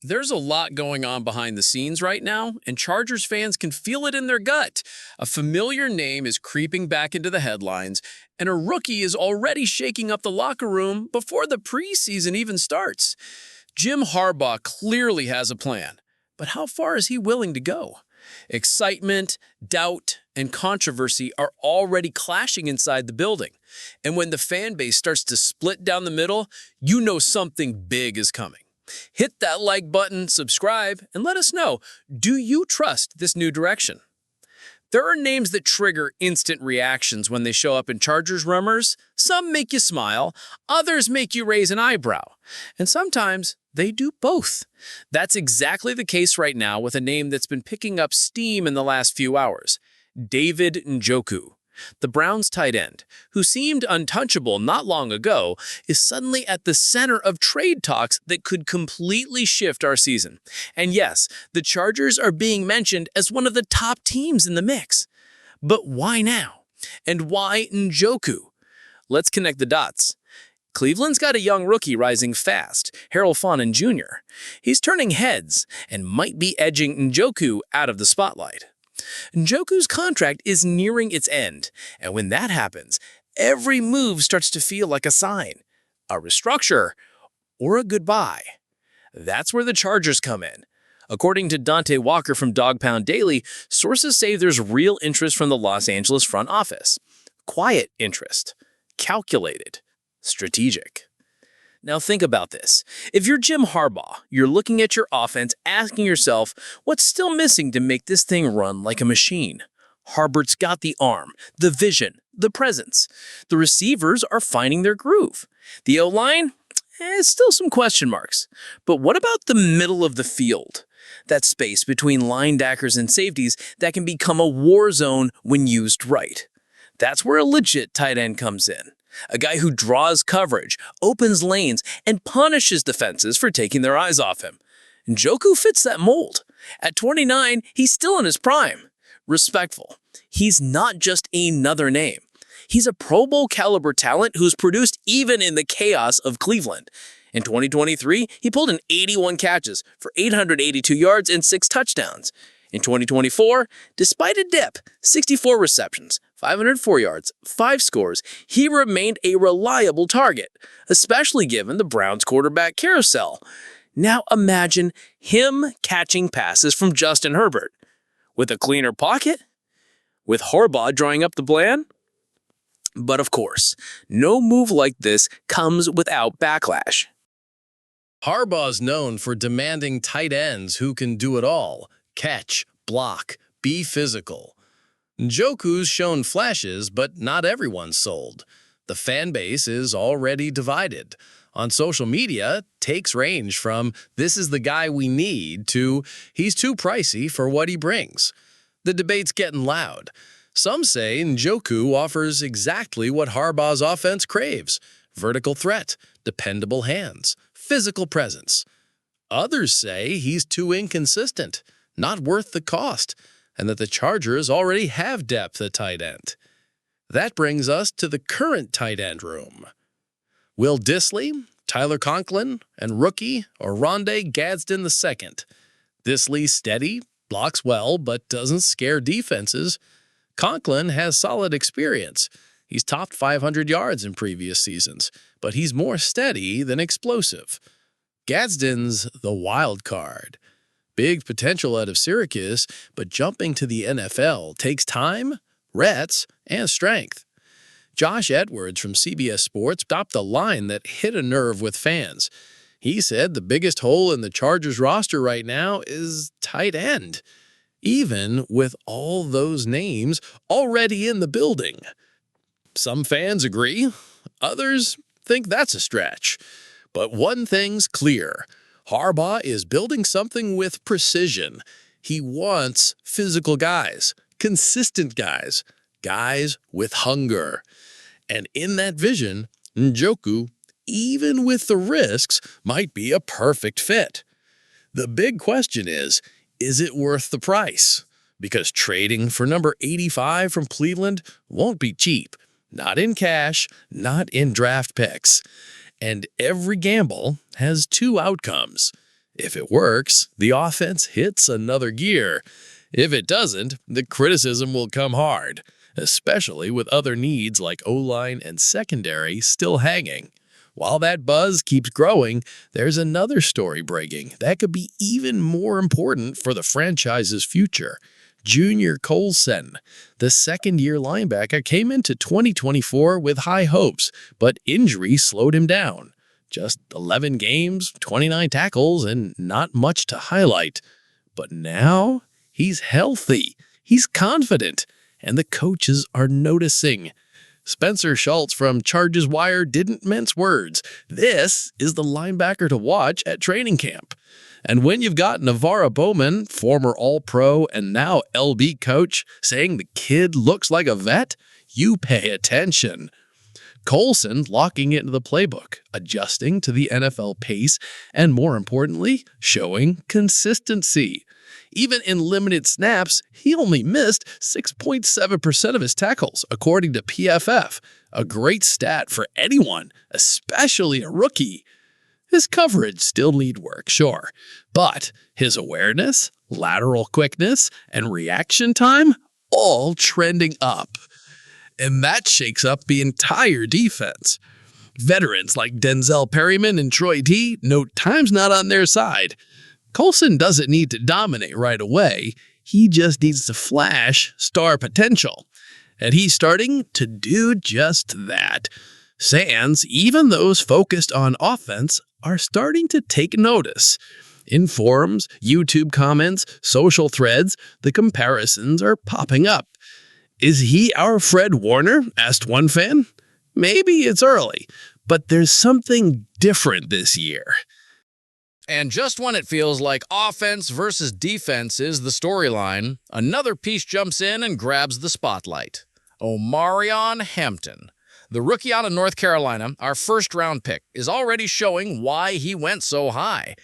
There's a lot going on behind the scenes right now, and Chargers fans can feel it in their gut. A familiar name is creeping back into the headlines, and a rookie is already shaking up the locker room before the preseason even starts. Jim Harbaugh clearly has a plan, but how far is he willing to go? Excitement, doubt, and controversy are already clashing inside the building. And when the fan base starts to split down the middle, you know something big is coming. Hit that like button, subscribe, and let us know, do you trust this new direction? There are names that trigger instant reactions when they show up in Chargers rumors. Some make you smile, others make you raise an eyebrow, and sometimes they do both. That's exactly the case right now with a name that's been picking up steam in the last few hours: David Njoku. The Browns tight end, who seemed untouchable not long ago, is suddenly at the center of trade talks that could completely shift our season. And yes, the Chargers are being mentioned as one of the top teams in the mix. But why now? And why Njoku? Let's connect the dots. Cleveland's got a young rookie rising fast, Herbert'S Jr. He's turning heads and might be edging Njoku out of the spotlight. Njoku's contract is nearing its end, and when that happens, every move starts to feel like a sign, a restructure, or a goodbye. That's where the Chargers come in. According to Dante Walker from Dog Pound Daily, sources say there's real interest from the Los Angeles front office. Quiet interest. Calculated. Strategic. Now think about this. If you're Jim Harbaugh, you're looking at your offense asking yourself, what's still missing to make this thing run like a machine? Herbert'S got the arm, the vision, the presence. The receivers are finding their groove. The O-line? Still some question marks. But what about the middle of the field? That space between linebackers and safeties that can become a war zone when used right. That's where a legit tight end comes in. A guy who draws coverage, opens lanes, and punishes defenses for taking their eyes off him. Njoku fits that mold. At 29, he's still in his prime. Respectful. He's not just another name. He's a Pro Bowl caliber talent who's produced even in the chaos of Cleveland. In 2023, he pulled in 81 catches for 882 yards and 6 touchdowns. In 2024, despite a dip, 64 receptions, 504 yards, 5 scores, he remained a reliable target, especially given the Browns' quarterback carousel. Now imagine him catching passes from Justin Herbert. With a cleaner pocket? With Harbaugh drawing up the plan? But of course, no move like this comes without backlash. Harbaugh's known for demanding tight ends who can do it all: catch, block, be physical. Njoku's shown flashes, but not everyone's sold. The fan base is already divided. On social media, takes range from "this is the guy we need" to "he's too pricey for what he brings." The debate's getting loud. Some say Njoku offers exactly what Harbaugh's offense craves: vertical threat, dependable hands, physical presence. Others say he's too inconsistent, not worth the cost, and that the Chargers already have depth at tight end. That brings us to the current tight end room. Will Dissly, Tyler Conklin, and rookie Omaran Hampton II. Dissly's steady, blocks well, but doesn't scare defenses. Conklin has solid experience. He's topped 500 yards in previous seasons, but he's more steady than explosive. Hampton's the wild card. Big potential out of Syracuse, but jumping to the NFL takes time, reps, and strength. Josh Edwards from CBS Sports topped a line that hit a nerve with fans. He said the biggest hole in the Chargers roster right now is tight end, even with all those names already in the building. Some fans agree, others think that's a stretch. But one thing's clear: Harbaugh is building something with precision. He wants physical guys, consistent guys, guys with hunger. And in that vision, Njoku, even with the risks, might be a perfect fit. The big question is it worth the price? Because trading for number 85 from Cleveland won't be cheap. Not in cash, not in draft picks. And every gamble has two outcomes. If it works, the offense hits another gear. If it doesn't, the criticism will come hard, especially with other needs like O-line and secondary still hanging. While that buzz keeps growing, there's another story breaking that could be even more important for the franchise's future. Junior Coulson, the second-year linebacker, came into 2024 with high hopes, but injury slowed him down. Just 11 games, 29 tackles, and not much to highlight. But now, he's healthy, he's confident, and the coaches are noticing. Spencer Schultz from Charges Wire didn't mince words. This is the linebacker to watch at training camp. And when you've got Navarra Bowman, former All-Pro and now LB coach, saying the kid looks like a vet, you pay attention. Coulson locking into the playbook, adjusting to the NFL pace, and more importantly, showing consistency. Even in limited snaps, he only missed 6.7% of his tackles, according to PFF, a great stat for anyone, especially a rookie. His coverage still need work, sure, but his awareness, lateral quickness, and reaction time all trending up. And that shakes up the entire defense. Veterans like Denzel Perryman and Troy T note time's not on their side. Coulson doesn't need to dominate right away. He just needs to flash star potential. And he's starting to do just that. Fans, even those focused on offense, are starting to take notice. In forums, YouTube comments, social threads, the comparisons are popping up. Is he our Fred Warner? Asked one fan. Maybe it's early, but there's something different this year. And just when it feels like offense versus defense is the storyline, another piece jumps in and grabs the spotlight. Omaran Hampton. The rookie out of North Carolina, our first-round pick, is already showing why he went so high.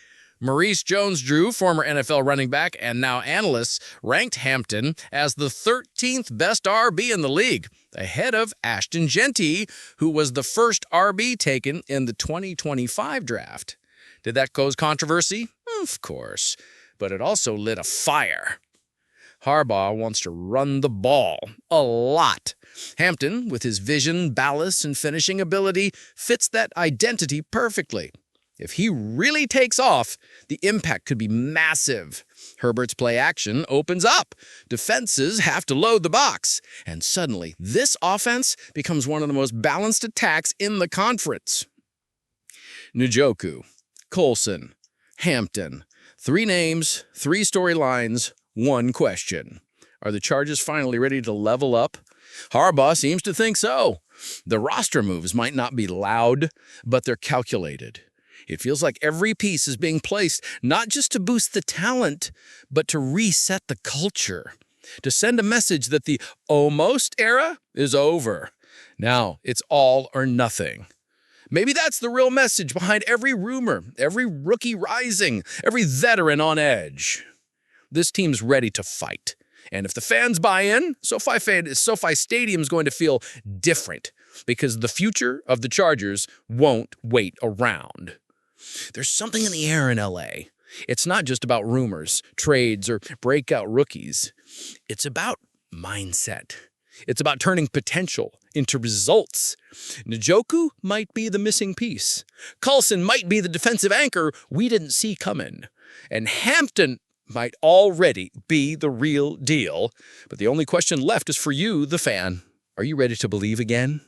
Maurice Jones-Drew, former NFL running back and now analysts, ranked Hampton as the 13th best RB in the league, ahead of Ashton Jeanty, who was the first RB taken in the 2025 draft. Did that cause controversy? Of course, but it also lit a fire. Harbaugh wants to run the ball a lot. Hampton, with his vision, ballast, and finishing ability, fits that identity perfectly. If he really takes off, the impact could be massive. Herbert'S play action opens up. Defenses have to load the box. And suddenly, this offense becomes one of the most balanced attacks in the conference. Njoku, Coulson, Hampton. 3 names, 3 storylines, 1 question. Are the Chargers finally ready to level up? Harbaugh seems to think so. The roster moves might not be loud, but they're calculated. It feels like every piece is being placed not just to boost the talent, but to reset the culture, to send a message that the almost era is over. Now it's all or nothing. Maybe that's the real message behind every rumor, every rookie rising, every veteran on edge. This team's ready to fight. And if the fans buy in, SoFi Stadium's going to feel different because the future of the Chargers won't wait around. There's something in the air in LA. It's not just about rumors, trades, or breakout rookies. It's about mindset. It's about turning potential into results. Njoku might be the missing piece. Coulson might be the defensive anchor we didn't see coming. And Hampton might already be the real deal. But the only question left is for you, the fan. Are you ready to believe again?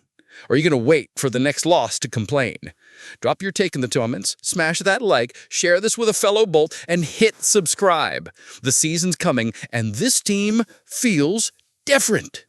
Or are you going to wait for the next loss to complain? Drop your take in the comments, smash that like, share this with a fellow Bolt, and hit subscribe. The season's coming, and this team feels different.